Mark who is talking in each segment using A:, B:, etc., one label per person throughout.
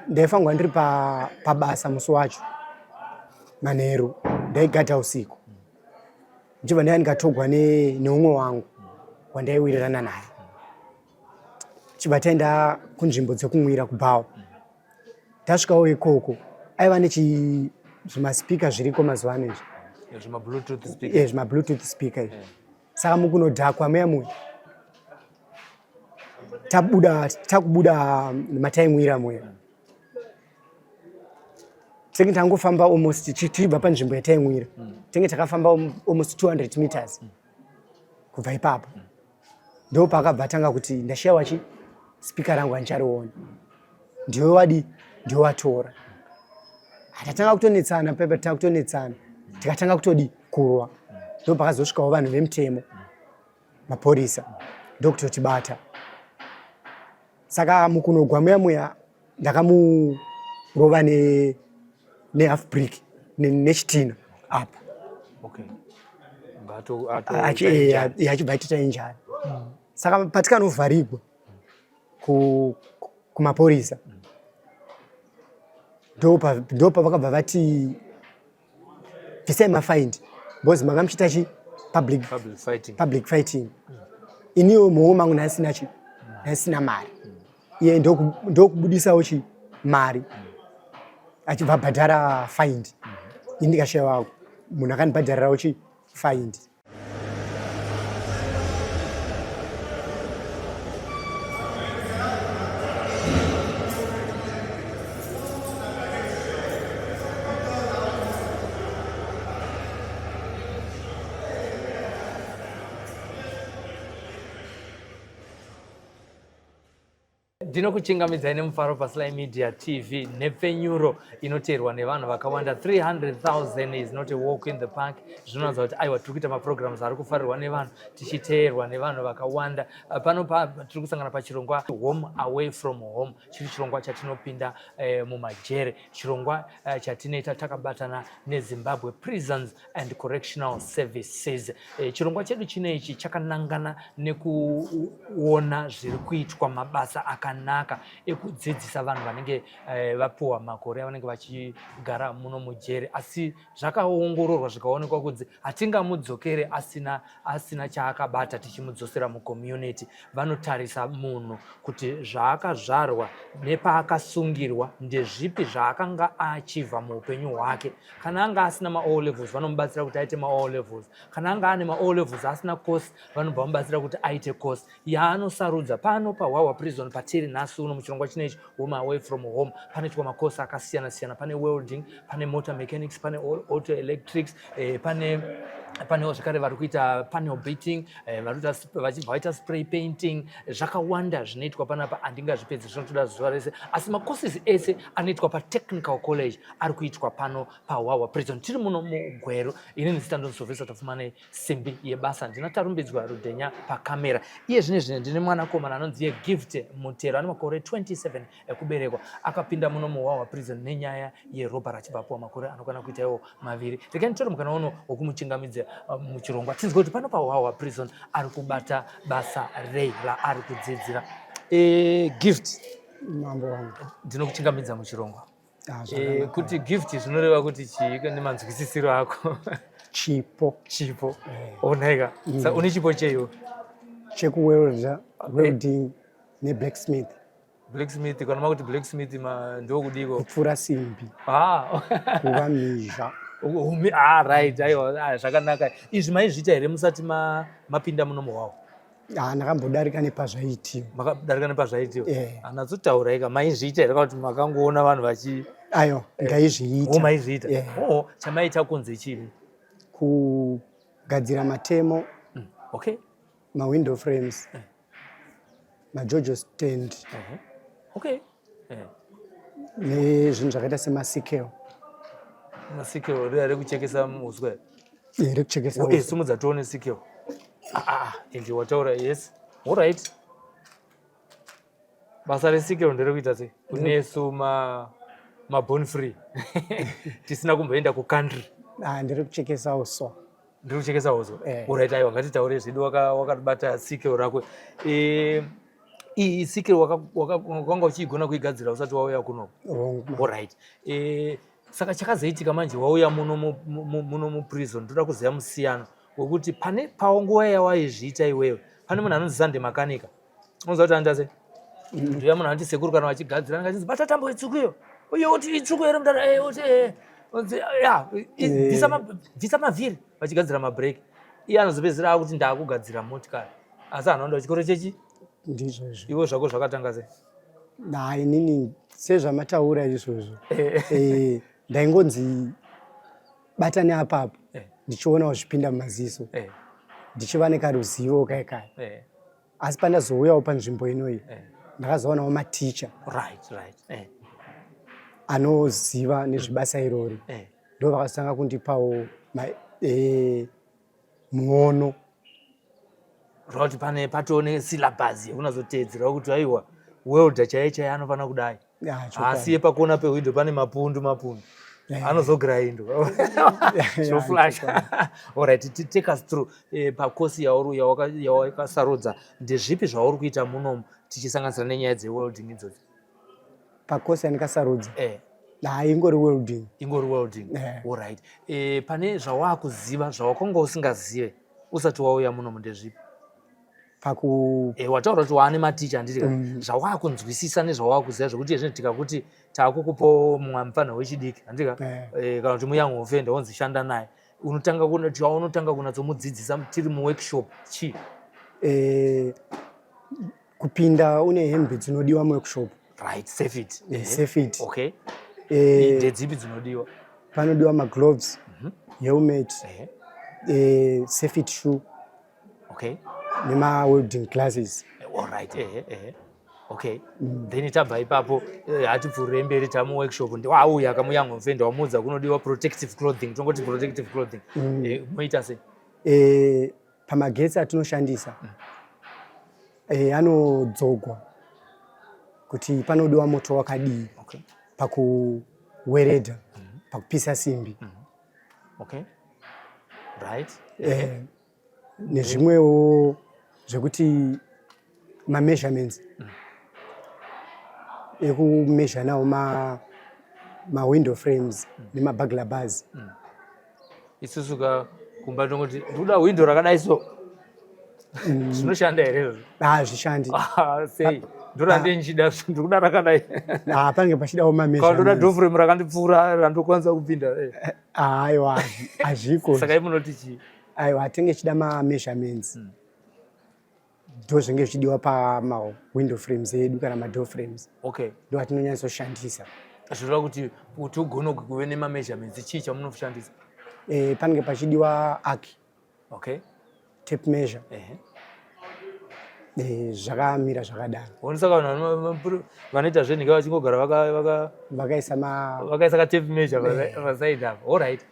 A: ndaifangwa ndiri pabasa musi wacho manheru ndaigata usiku ndichibva ndanga ndikatogwa neumwe wangu wandaiwirirana naye. Chibva taenda kunzvimbo dzekumwira kubhawa. Tasvikawo ikoko aiva nezvimaspika zviriko mazuva ano izvi zvimabluetooth speaker izvi. Saka mukunodhakwa muya takubuda mataimwira muya tenge tangofamba almost tichibva panzvimbo yataimwira tenge takafamba almost 200 meters kubva ipapo ndo pakabva tanga kuti ndashayiwa spika rangu handichariona ndiwe wadi ndiwe watora. Tatanga kutonetsana pepa takutonetsana tikatanga kutodi kurwa ndo pakazosvikawo vanhu vemutemo maporisa ndokutotibata. Saka mukunogwa muya ndakamurova nehalf brick nechitina apa achibva aitita injari. Saka patikanovharigwa kumaporisa ndo pavakabva vati bvisai mafaindi because manga muchiita public fighting. Iniwo muhomwe mangu ndasina mari iye ndokubudisawo mari achibva abhadhara faindi ini ndikashayiwa munhu akandibhadharirawo faindi.
B: Ndinokuchingamidzai nemufaro paSly Media TV nepfenyuro inoteerwa nevanhu vakawanda. 300,000 is not a walk in the park. Zvinowanza kuti aiwa tiri kuita maprograms ari kufarirwa nevanhu tichiteerwa nevanhu vakawanda. Pano tiri kusangana pachirongwa Home Away from Home. Chiri chirongwa chatinopinda mumajere, chirongwa chatinoita takabatana neZimbabwe Prisons and Correctional Services. Chirongwa chedu chinechi chakanangana nekuona zviri kuitwa mabasa akanaka ekudzidzisa vanhu vanenge vapuwa makore vanenge vachigara muno mujere, asi zvakaongororwa zvikaonekwa kuti hatingamudzokere asina chaakabata tichimudzosera mucommunity. Vanotarisa munhu kuti zvaakazvarwa nepaakasungirwa ndezvipi zvaakanga achivha muupenyu hwake. Kana anga asina ma-O levels vanomubatsira kuti aite ma-O levels. Kana anga ane ma-O levels asina course vanobva vamubatsira kuti aite course yaanosarudza. Pano paHwawa Prison patiri nhasi uno muchirongwa chinechi Home Away from Home panoitwa makosi akasiyana siyana. Pane welding, pane motor mechanics, pane auto electrics, panewo zvakare vari kuita panel beating, vaita spray painting. Zvakawanda zvinoitwa panapa handingazvipedzi zvinotoda zuva rese, asi macourses ese anoitwa paTechnical College ari kuitwa pano paHwawa Prison. Tiri muno mugwero. Inini zita ndinoSylvester Tafumane, simbi yebasa. Ndinatarumbidzwa Rudhenya pakamera. Iye zvine ndine mwanakomana anonzi Gift Mutero ane makore 27 ekuberekwa. Akapinda muno muHwawa Prison nenyaya yeropa rachibapuwa makore anokwana kuita iwo maviri. Rekai mukana uno wokumuchingamidza muchirongwa tinzwe kuti pano paHwawa Prison ari kubata basa rei raari kudzidzira. Gift
A: mambo wangu
B: ndinokuchingamidza muchirongwa. Kuti gift zvinoreva kuti chii nemanzwisisiro ako? Chipo. Onaika. Saka une chipo cheiwo?
A: Welding neblacksmith.
B: Blacksmith kana kuti blacksmith ndokudiko?
A: Kupfura simbi. Kuva mhizha.
B: Right, aiwa zvakanaka. Izvi maizviita here musati mapinda muno muHwawa?
A: Ndakambodarika nepazvaitiwa.
B: Makadarika nepazvaitiwa? Anatsotaura ika maizviita here kuti makangoona vanhu vachi?
A: Aiwa, ndaizviita.
B: Maizviita? Chamaita kunze chii?
A: Kugadzira matemo, ma-window frames, ma-jojo stand, nezvinhu zvakaita semasikelo.
B: Masikelo rekuchekesa uswa?
A: Rekuchekesa uswa.
B: Simudza tione sikelo. Ende wataura yes. All right. Basa resikelo nderekuita sei? Kunesu ma-bone free. Tisina kumboenda ku-country.
A: Nderekuchekesa uswa.
B: Ndikuchekesa uswa? All right, aiwa ngatitaure zvedu wakabata sikelo rako. iyi sikiri wakanga uchigona kuigadzira usati wauya kuno. Alright. Saka chakazoitika manje wauya muno mu prison ndoda kuziya musiyano wekuti pane paunguwa yawaizviita iwewe pane munhu anonzi Sunday makanika. Unoziva kuti andaze ndiya munhu anoti sekuru kana wachigadzira angachizi bata tambo itsuku iyo uye uti itsuku here mudada uti ya bvisa mavhiri vachigadzira mabreak. Iye anozopedzisira akuti ndaakugadzira motikari asi anoenda chikoro chechi
A: ndizvozvo.
B: iwo zvako zvakatanga sei?
A: Hai inini sezvamataura izvozvo ndaingonzi batane apapo ndichionawo zvipinda mumaziso ndichiva nekaruzivo kaikai asi pandazouyawo panzvimbo inoyi ndakazoonawo maticha anoziva nezvebasa irori ndo vakatanga kundipawo muono
B: kuti pane patone syllabus yaunazotedzera kuti aiwa welder chaiye anofanira kudai asi yepakuona pewindo pane mapundu anozogrindo zvoflash. Alright, take us through pakosi yawakasarudza ndezvipi zvauri kuita munomu tichisanganisira nenyaya dzewelding idzodzo?
A: Pakosi yandikasarudza ingori welding. Alright. Pane zvawakuziva zvawakanga usingazive usati wauya munomu ndezvipi? Wataura kuti waane maticha handitika zvawakunzwisisa nezvawakuziva zvokuti yezvinoitika kuti taakukupawo mufano wechidiki handika kana kuti muyoung offender wonzi shanda naye unotanga kunatsomudzidzisa tiri muworkshop chii? Kupinda une hembe dzinodiwa muworkshop.
B: Right, safety. Okay. Ndedzipi dzinodiwa?
A: Panodiwa magloves, helmet, safety shoe.
B: Okay.
A: Nema-welding glasses.
B: Alright, okay. Then tabva ipapo hatipfuurire mberi tamuworkshop wauya kamuyoung offender wamuudza kunodiwa protective clothing, tongoti protective clothing. Moita sei?
A: Pamagetsi atinoshandisa anodzogwa kuti panodiwa moto wakadii pakuweredha pakupisa simbi.
B: Okay. Right.
A: Nezvimwewo zvekuti ma-measurements ekumezha nawo ma-window frames nema-burglar bars.
B: Isusuka kumba tongoti ndoda window rakadai so zvinoshanda here?
A: Hazvishandi.
B: Sei? Ndoda ndenchida ndikuda rakadai.
A: Pange pachidawo ma-measurements.
B: Ndoda door frame rakandipfuura randokwanisa kupinda.
A: Aiwa hazviko.
B: Saka imunoti chii?
A: Aiwa tenge chida ma-measurements ndo zvinge zvichidiwa pama-window frames edu kana ma-door frames.
B: Okay.
A: Ndo atinonyatsoshandisa.
B: Zvireva kuti ugone kuve nema-measurements chii chamunoshandisa?
A: Panenge pachidiwa arc.
B: Okay.
A: Tape measure. Zvakamira zvakadaro.
B: Unosaka vanhu vanoita zvenhika vachingogara vakaisa ka-tape measure paside apo. Alright.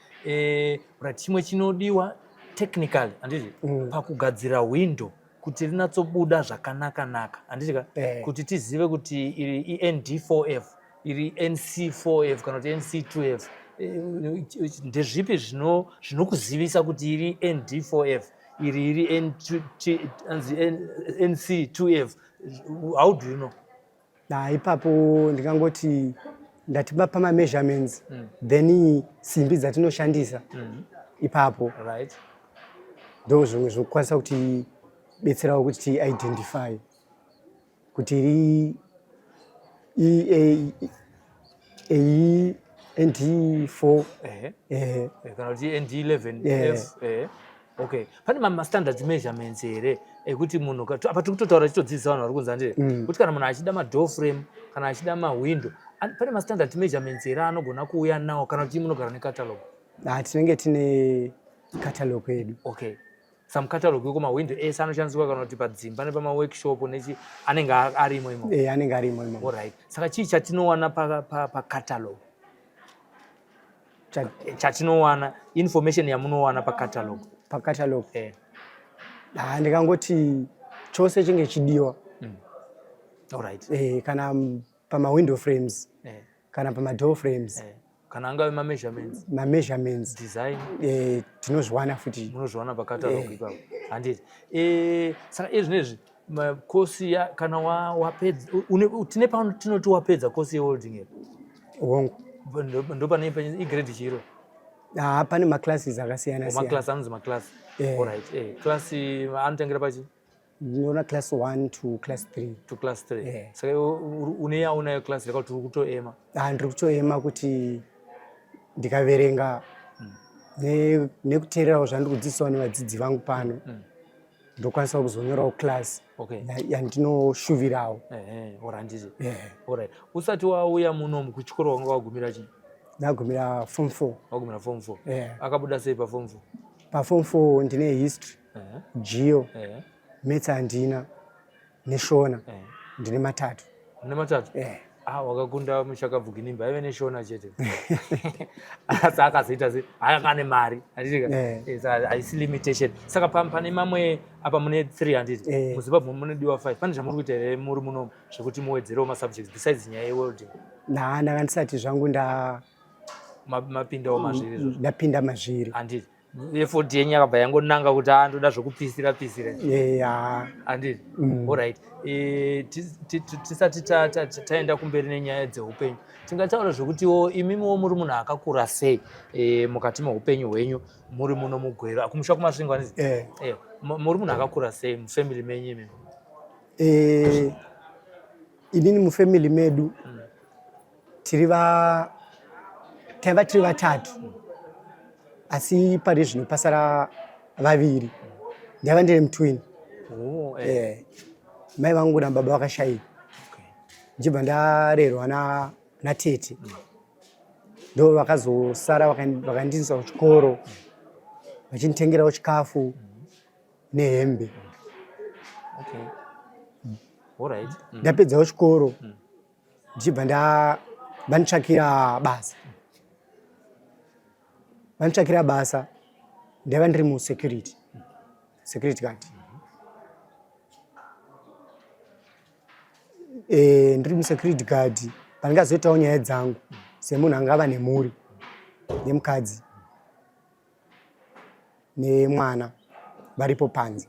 B: Chimwe chinodiwa technical handiti pakugadzira window kuti rinatsobuda zvakanaka handitika kuti tizive kuti iri END4F iri NC4F kana kuti NC2F ndezvipi zvinokuzivisa kuti iri ND4F iri NC2F? How do you know?
A: Ipapo ndikangoti ndatipa pama-measurements then simbi dzatinoshandisa ipapo ndo zvimwe zvokukwanisa kuti betserawo kuti ti-identify kuti iri ND4
B: kana kuti ND11F. Okay. Pane ma-standard measurements here ekuti munhu apa tikutotaura chitodzidzisa vanhu vari kunza ndire kuti kana munhu achida ma-door frame kana achida ma-window pane ma-standard measurements here anogona kuuya nawo kana kuti munogara necatalog?
A: Tinenge tine catalog yedu.
B: Okay. Some catalog yeko ma-window ese anoshandiswa kana kuti padzimba nepama-workshop nechi anenge arimo imo?
A: Anenge arimo imo.
B: Alright. Saka chii chatinowana pacatalog? Chatinowana information yamunowana pacatalog?
A: Pacatalog ndikangoti chose chinge chidiwa.
B: Alright.
A: Kana pama-window frames kana pama-door frames
B: kana angave
A: ma-measurements
B: design
A: tinozviwana futi.
B: Munozviwana pacatalog ipapo handiti? Saka izvinezvi kosi kana wapedza tine pano tinoti wapedza kosi yewelding
A: hongu
B: ndo pane igrade chiro
A: pane maclasses akasiyana siyana.
B: Maclass anonzi maclass. Alright. Class anotangera pachi?
A: Ndinoona class 1 to class 3.
B: To class 3. Saka uneya unayo class yakati uri kutoema? Ndiri
A: kutoema kuti ndikaverenga nekuteererawo zvandiri kudzidziswa nevadzidzi vangu pano ndokwanisa kuzonyorawo class yandinoshuvirawo.
B: Alright. Usati wauya munomu kuchikoro wanga wagumira chii?
A: Ndagumira form 4.
B: Wagumira form 4. Akabuda sei pa form 4?
A: Pa form 4 ndine history, geo, maths handina neshona ndine matatu.
B: Ndine matatu? Wakakunda muchakabvuginimba aive neshona chete. Saka akazoita sei? Akane mari. Haisi limitation. Saka pane mamwe apa mune 3 handiti. MuZimbabwe munodiwa 5. Pane zvamuri kuita here muri munomu zvekuti muwedzerewo masubjects besides nyaya yewelding?
A: Ndakandisati zvangu
B: mapindawo mazviri izvozvo? Ndapinda
A: mazviri.
B: Handiti? Effort yenyu yakabva yangonanga kuti ndoda zvokupisira. Handiti? Alright. Tisati taenda kumberi nenyaya dzeupenyu, tingataura zvokutiwo imimiwo muri munhu akakura sei mukati meupenyu hwenyu muri muno mugwera kumusha kumasvingo anizi? Muri munhu akakura sei mufamily menyu imimi?
A: Inini mufamily medu taiva tiri vatatu, asi pari zvino pasara vaviri. Ndaiva ndiri mutwin. Mai vangu nababa vakashayika. Ndichibva ndarerwa natete. Ndo vakazosara vakandinisa kuchikoro vachinditengerawo chikafu nehembe. Ndapedzawo chikoro ndichibva vanditsvakira basa. Ndaiva ndiri musecurity guard. Ndiri musecurity guard pandingazoitawo nyaya dzangu semunhu angava nemhuri nemukadzi nemwana varipo panze,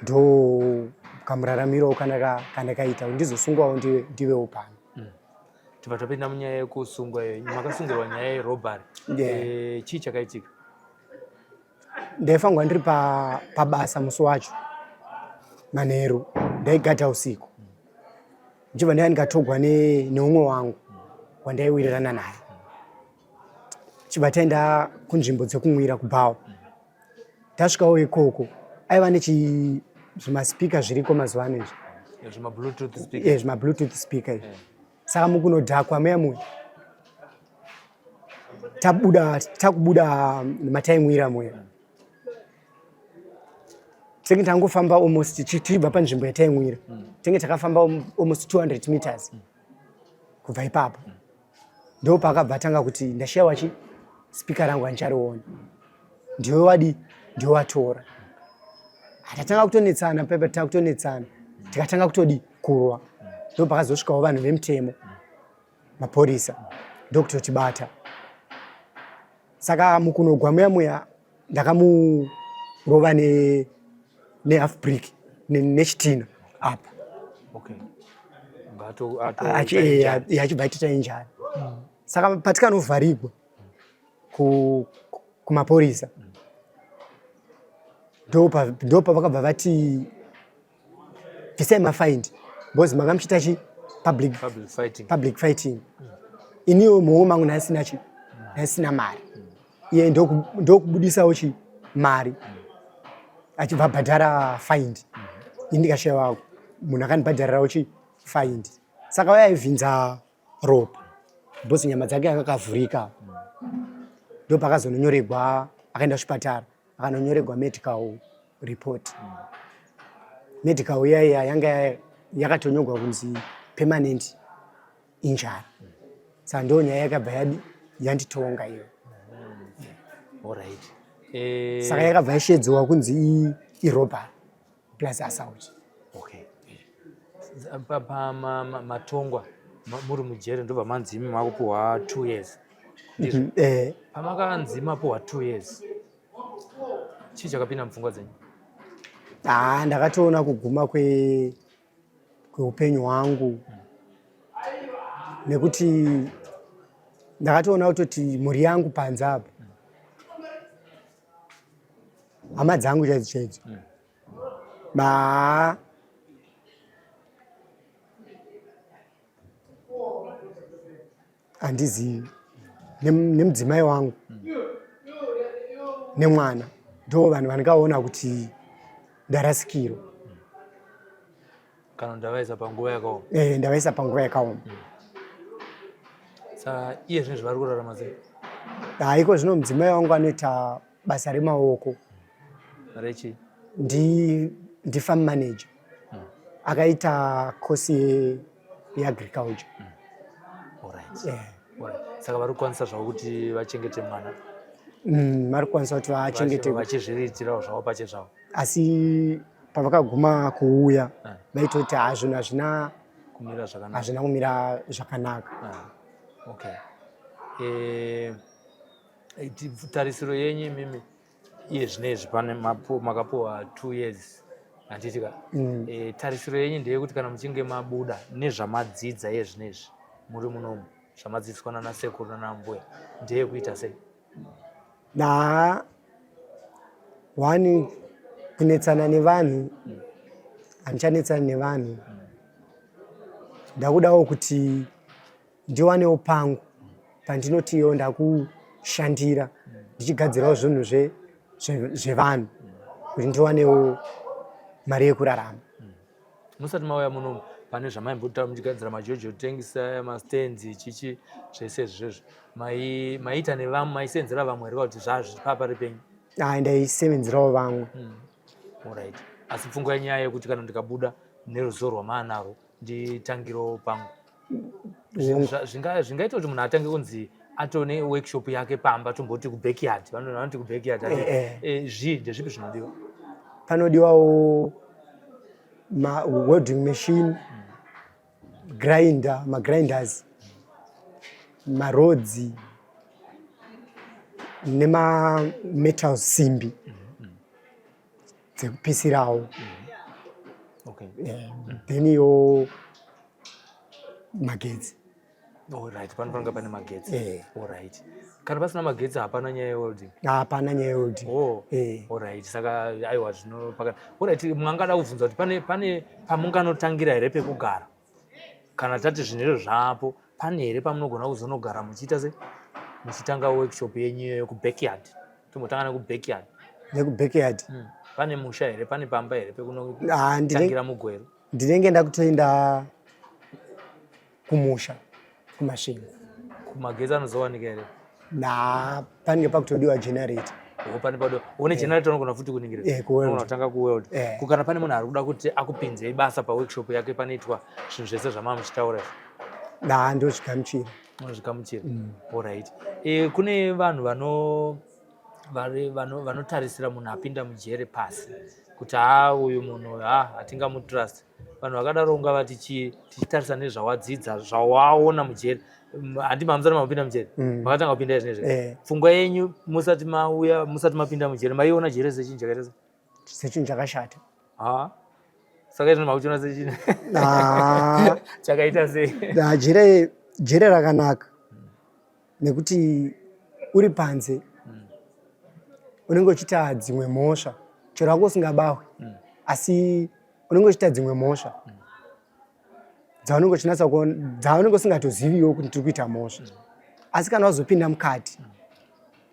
A: ndo kamuraramiro kandakaita ndizosungwawo ndivewo pano.
B: Tibva tapinda munyaya yekusungwa iyo, makasungirwa nyaya yerobhari. Chii chakaitika?
A: Ndaifangwa ndiri pabasa musi wacho manheru, ndaigadha usiku. Ndichibva ndaiva ndikatogwa neumwe wangu wandaiwirirana naye. Chibva taenda kunzvimbo dzekumwira kubhawa. Tasvikawo ikoko aiva nezvimaspika zviriko mazuva ano izvi, zvimabluetooth speaker izvi. Saka mukunodhakwa muyamwe takubuda mataimwira muya, tenge tangofamba almost tichibva panzvimbo yataimwira, tenge takafamba almost 200 meters kubva ipapo. Ndo pakabva tanga kuti ndashayiwa spika rangu handichariona, ndiwe watora. Tatanga kutonetsana, tikatanga kutodi kurwa. Ndo pakazosvikawo vanhu vemutemo, maporisa, ndokutotibata. Saka mukunogwa muya ndakamurova nehalf brick nechitina apa. Achibva aitita injari. Saka patikanovharigwa kumaporisa, ndo pavakabva vati bvisai mafaindi because manga muchiita public fighting. Iniwo muwo mangu nasina mari. Iye ndokubudisawo mari achibva bhadhara faindi. Ini ndikashayiwa munhu akandibhadharirawo faindi. Saka vaivhinza ropa because nyama dzake akakavhurika. Ndo pakazononyoregwa, akaenda kuchipatara akanonyoregwa medical report. Medical iya yanga yakatonyorwa kunzi permanent injury. Saka ndo nyaya yakabva yanditonga iyo. Saka yakabva yashedzwa kunzi irobhari plus assault.
B: Matongwa muri mujere ndobva manzi imi makupuhwa 2 years. Pamakanzi mapuhwa 2 years, chii chakapinda mupfungwa dzenyu?
A: Ndakatoona kuguma kweupenyu hwangu nekuti ndakatoona kutoti mhuri yangu panze apa hama dzangu chaidzo chaidzo handizivi nemudzimai wangu nemwana ndo vanhu vandikaona kuti ndarasikirwa
B: kana ndavaisa panguva yakaoma.
A: Ndavaisa panguva yakaoma.
B: Saka iye zvinezvi vari kurarama sei?
A: Iko zvino mudzimai wangu anoita basa remaoko.
B: Rechi?
A: Ndi farm manager. Akaita kosi yeagriculture.
B: Alright. Saka vari kukwanisa zvavo kuti vachengete mwana?
A: Vari kukwanisa kuti vachengete.
B: Vachizviriitirawo zvavo pachezvavo.
A: Asi pavakaguma kuuya vaitoti zvinhu hazvina kumira zvakanaka.
B: Okay. Tarisiro yenyu mimi iye zvinezvi pane makapuwa 2 years handitika. Tarisiro yenyu ndeyekuti kana muchinge mabuda nezvamadzidza iye zvinezvi muri munomu zvamadzidziswa nanasekuru nanambuya ndeyekuita sei?
A: Wani kunetsana nevanhu handichanetsani nevanhu. Ndakudawo kuti ndiwanewo pangu pandinotiwo ndakushandira ndichigadzirawo zvinhu zvevanhu kuti ndiwanewo mari yekurarama.
B: Musati mauya munomu pane zvamaimbota muchigadzira majojo tengisa mastenzi chichi zvese izvozvo maiita nevamwe maisenzera vamwe here kuti zvazviri papari penyu?
A: Ndaisevenzerawo vamwe.
B: Alright. Asi pfungwa yenyaya yekuti kana ndikabuda neruzivo rwamanaro nditangirawo pangu zvingaita kuti munhu atange kunzi atone workshop yake pamba tomboti kubackyard vanoti kubackyard zvii ndezvipi zvinodiwa?
A: Panodiwawo welding machine, grinders, marodzi metal simbi dzekupisirawo. Then yo magetsi.
B: Alright, panofanira pane magetsi. Alright. Kana pasina magetsi hapana nyaya yewelding?
A: Hapana nyaya yewelding.
B: Alright. Saka aiwa zvinopaka. Alright, mwangada kubvunza kuti pane pamunganotangira here pekugara? Kana tati zvinero zvapo, pane here pamunogona kuzonogara muchiita sei? Muchitanga workshop yenyu yekubackyard. Tombotanga nekubackyard.
A: Nekubackyard.
B: Pane musha here, pane pamba here pekunotangira mugwero?
A: Ndinenge ndakutoenda kumusha kumasvingo.
B: Kumagetsi anozowanika here?
A: Panenge pakutodiwa generator.
B: Pane pado une generator unogona futi kuningira? Unotanga kuweld. Kana pane munhu ari kuda kuti akupinzei basa paworkshop yake panoitwa zvinhu zvese zvamava muchitaura izvi?
A: Ndozvikamuchira.
B: Unozvikamuchira. Alright. Kune vanhu vanotarisira munhu apinda mujere pasi kuti uyu munhu hatingamutrust. Vanhu vakadaro ungavati tichitarisa nezvawadzidza zvawaona mujere. Handi mamusati mapinda mujere? Makatanga kupinda zvinezvi? Pfungwa yenyu musati mauya musati mapinda mujere maiona jere sechinhu chakaita sei?
A: Sechinhu chakashata.
B: Saka izvoni makuchiona sechinhu chakaita
A: sei? Jere rakanaka nekuti uri panze unenge uchiita dzimwe mhosva chero wako usingabawe asi unenge uchiita dzimwe mhosva dzaunenge usingatoziviwo kuti tiri kuita mhosva. Asi kana wazopinda mukati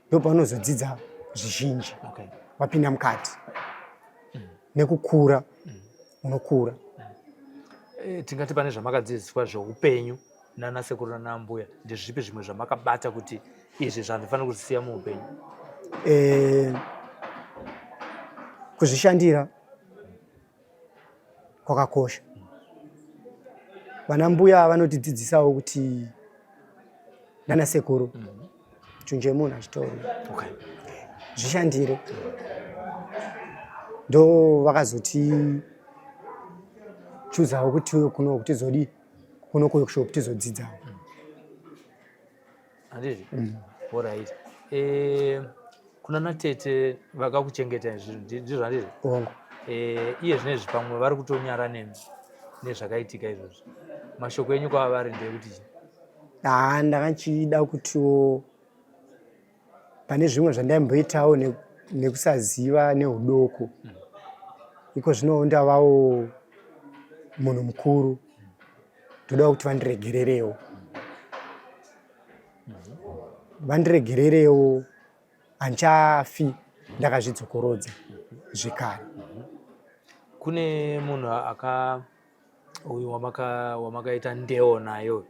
A: ndopaunozodzidza zvizhinji. Wapinda mukati nekukura unokura.
B: Tingati pane zvamakadzidziswa zveupenyu nanasekuru nanambuya, ndezvipi zvimwe zvamakabata kuti izvi zvandifanira kuzisiya muupenyu?
A: Kuzvishandira kwakakosha. Vanambuya vanotidzidzisawo kuti nanasekuru chunje munhu achitorwa. Zvishandire ndo vakazoti chuzawo kuti kuno kuti zodi kuno workshop tizodzidzawo.
B: Handizvi? Alright. Kuna natete vakakuchengeta izvi ndizvo handizvi? iye zvinezvi pamwe vari kutonyara nezvakaitika izvozvi. Mashoko enyu kwavari ndekuti
A: ndakachida kutiwo pane zvimwe zvandaimboitawo nekusaziva neudoko iko zvino ndavawo munhu mukuru ndoda kuti vandiregererewo handichafi ndakazvidzokorodza zvekare.
B: Kune munhu uyu wamakaita ndeo nayo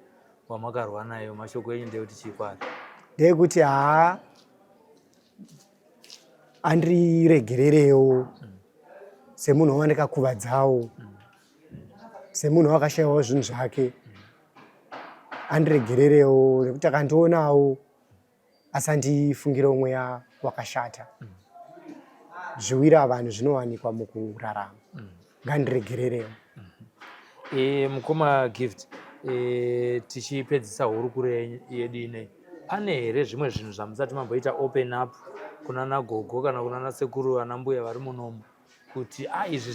B: wamakarwa nayo, mashoko enyu ndekuti chikwari
A: ndekuti andiregererewo semunhu wandikakuvadzawo, semunhu wakashayiwawo zvinhu zvake, andiregererewo nekuti akandionawo asandifungire mweya wakashata. Zviwira vanhu zvinowanikwa mukurarama, ngandiregererewo.
B: Mukoma Gift, tichipedzisa hurukure yedu inei, pane here zvimwe zvinhu zvamusati mamboita open up kunana gogo kana kunana sekuru ana mbuya vari munomu kuti izvi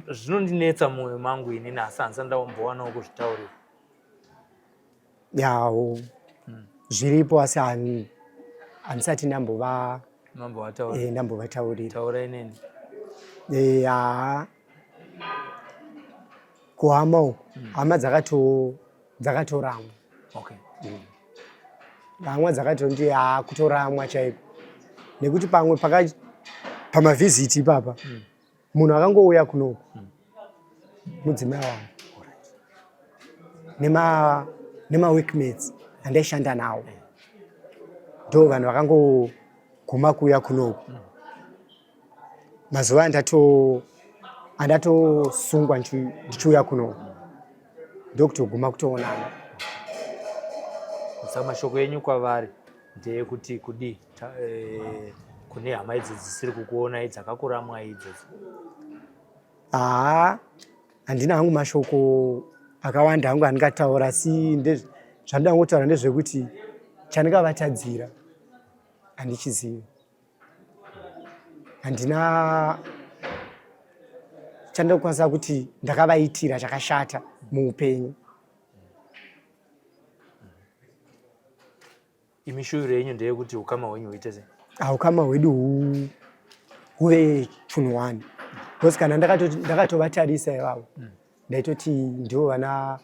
B: zvinondinetsa mumwoyo mangu inini asi handisati ndambowanawo kuzvitaurira?
A: Yawo zviripo asi handisati ndambovataurira.
B: Taura inini.
A: Kuhama uku hama dzakatoramwa. Hama dzakatonzi kutoramwa chaiko, nekuti pamwe pamavhiziti ipapa munhu akangouya kunoku mudzimai wangu nemaworkmates andaishanda nawo, ndo vanhu vakangoguma kuuya kunoku. Mazuva andatosungwa ndichiuya kunoku ndokutoguma kutoonana.
B: Saka mashoko enyu kwavari ndeyekuti kudi kune hama idzi dzisiri kukuonai dzakakuramwa idzodzi?
A: Handina hangu mashoko akawanda hangu andingataura, asi zvandoda ngotaura ndezvekuti chandingavatadzira handichizivi. Handina chandokwanisa kuti ndakavaitira chakashata muupenyu.
B: Imi shuviro yenyu ndeyekuti ukama hwenyu huite sei?
A: Ukama hwedu huve chunhwani, because kana ndakatovatarisa ivavo ndaitoti ndivo vana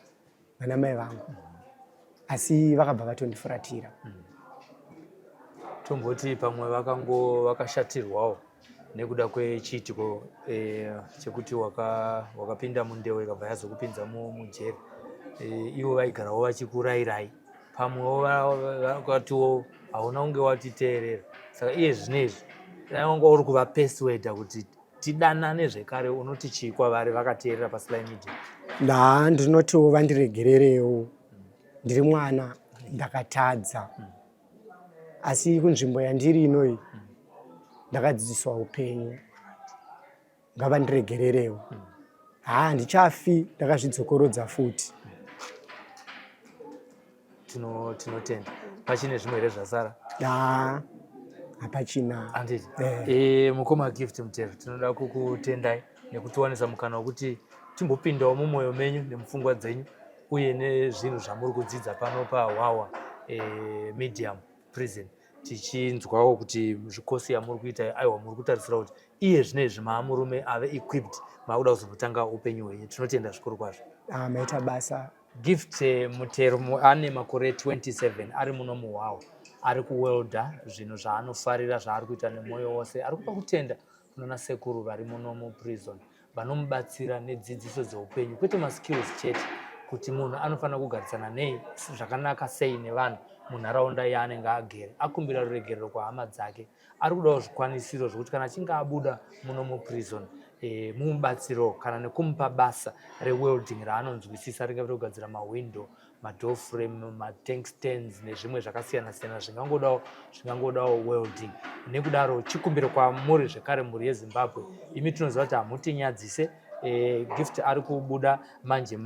A: mai vangu, asi vakabva vatondifuratira.
B: Tomboti pamwe vakashatirwawo nekuda kwechiitiko chekuti wakapinda mundeo ikabva yazokupinza mujeri, ivo vaigarawo vachikurayirai, pamwewo vakatiwo hauna kunge watiteerera. Saka iye zvinezvi wanga uri kuvapersuada kuti tidanane zvekare, unoti chii kwavari vakateerera paSly Media?
A: Ndinotiwo vandiregererewo, ndiri mwana ndakatadza, asi kunzvimbo yandiri inoyi ndakadzidziswa upenyu, ngavandiregererewo. Handichafi ndakazvidzokorodza futi.
B: Tinotenda. Pachine zvimwe here zvasara?
A: Hapachina.
B: Handiti. Mukoma Gift Mutero, tinoda kukutendai nekutiwanisa mukana wekuti timbopindawo mumwoyo menyu nemupfungwa dzenyu uye nezvinhu zvamuri kudzidza pano paHwawa Medium Prison, tichinzwawo kuti zvikosi yamuri kuita aiwa muri kutarisira kuti iye zvinezvi maamurume ave equipped maakuda kuzotanga upenyu hwenyu. Tinotenda zvikuru kwazvo.
A: Maita basa.
B: Gift Mutero ane makore 27 ari muno muHwawa, ari kuwelda zvinhu zvaanofarira zvaari kuita nemwoyo wose. Ari kupa kutenda kunana sekuru vari muno muprison vanomubatsira nedzidziso dzeupenyu, kwete maskills chete, kuti munhu anofanira kugarisana nei zvakanaka sei nevanhu munharaunda yaanenge agere, akumbira ruregerero kwahama dzake. Ari kudawo zvikwanisiro zvokuti kana achinge abuda muno muprison mumubatsiro kana nekumupa basa rewelding raanonzwisisa, ringave kugadzira mawindow, madoor frame, matank stands nezvimwe zvakasiyana-siyana zvingangodawo welding. Nekudaro chikumbiro kwamuri zvekare mhuri yeZimbabwe, imi tinoziva kuti hamutinyadzise. Gift ari kubuda manje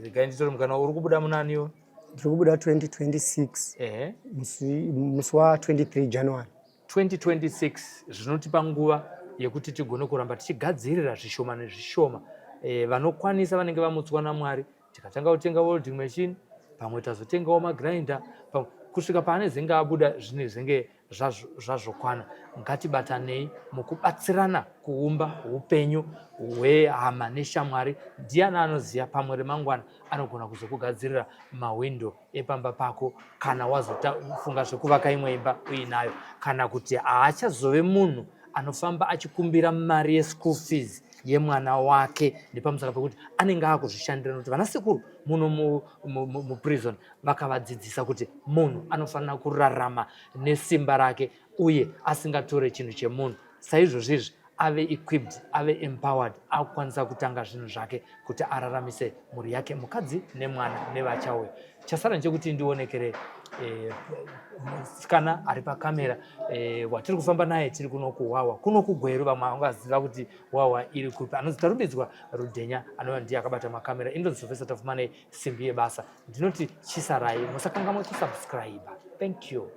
B: regai nditori mukana. Uri kubuda munaniwo?
A: Ndiri kubuda 2026 musi wa 23 January
B: 2026. Zvinotipa nguva yekuti tigone kuramba tichigadzirira zvishoma nezvishoma. Vanokwanisa vanenge vamutswa naMwari, tikatanga kutenga welding machine, pamwe tazotengawo magrinder, kusvika paanezenge abuda zvinezenge zvazvokwana. Ngatibatanei mukubatsirana kuumba upenyu hwehama neshamwari. Ndiani anoziya pamwe remangwana anogona kuzokugadzirira mawindo epamba pako, kana wazofunga zvekuvaka imwe imba uinayo, kana kuti haachazove munhu anofamba achikumbira mari yeschool fees yemwana wake nepamusaka pekuti anenge akuzvishandira, nokuti vanasekuru muno muprison vakavadzidzisa kuti munhu anofanira kurarama nesimba rake uye asingatore chinhu chemunhu. Saizvozvizvi ave equipped, ave empowered, akukwanisa kutanga zvinhu zvake kuti araramise mhuri yake, mukadzi nemwana nevachauya. Chasara nchekuti ndionekere musikana ari pakamera watiri kufamba naye tiri kuno kuHwawa, kuno kuGweru. Vamwe vangaziva kuti Hwawa iri kupi. Anonzi Tarubidzwa Rudhenya, anova ndiye akabata makamera. Indonzi Sylvester Tafumane, simbi yebasa. Ndinoti chisarai, musakanganwa kusubscribe. Thank you.